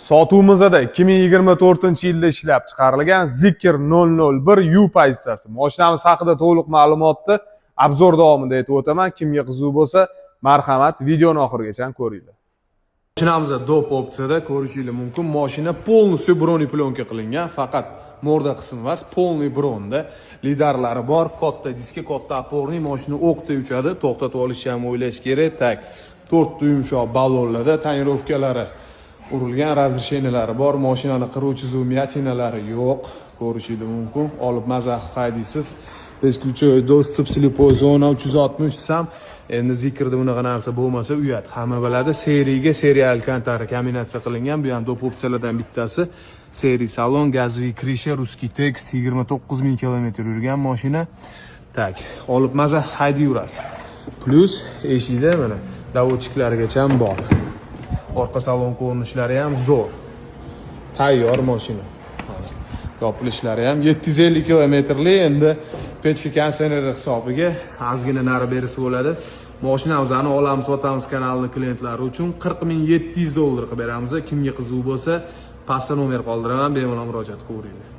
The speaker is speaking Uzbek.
Sotuvimizda 2024-yilda ishlab chiqarilgan Zikr 001 U pozitsiyasi. Mashinamiz haqida to'liq ma'lumotni obzor davomida aytib o'taman. Kimga qiziq bo'lsa, marhamat, videoni oxirigacha ko'ringlar. Mashinamizda dop opsiyada ko'rishingiz mumkin. Mashina полностью bronli plyonka qilingan, faqat morda qismi emas, полный bronda. Lidarlari bor, katta diski, katta oporniy, mashina o'qda uchadi, to'xtatib olishni ham o'ylash kerak. Tak, 4 yumshoq ballonlarda tonirovkalari urilgan, razresheniyalari bor. Mashinani qiruvchi zumyatinalari yo'q. Ko'rishingiz mumkin. Olib maza qilib haydaysiz. Beskluchovoy dostуп, слепой zona 360 desam, endi Zikrda bunaqa narsa bo'lmasa uyat. Hamma biladi, seriyaga serial alkantara kombinatsiya qilingan. Bu ham dop opsiyalardan bittasi. Seriy salon, gazli krisha, ruskiy tekst, 29000 kilometr yurgan mashina. Tak, olib maza haydayverasiz. Plus eshikda mana davodchiklarigacha ham bor. Orqa salon ko'rinishlari ham zo'r. Tayyor mashina. Yopilishlari ham 750 kilometrli, endi pechka konditsioneri hisobiga ozgina nari berisi bo'ladi. Mashinamizni olamiz, sotamiz kanalining klientlari uchun $40700 qilib beramiz. Kimga qiziq bo'lsa, pastda nomer qoldiraman, bemalol murojaat qilaveringlar.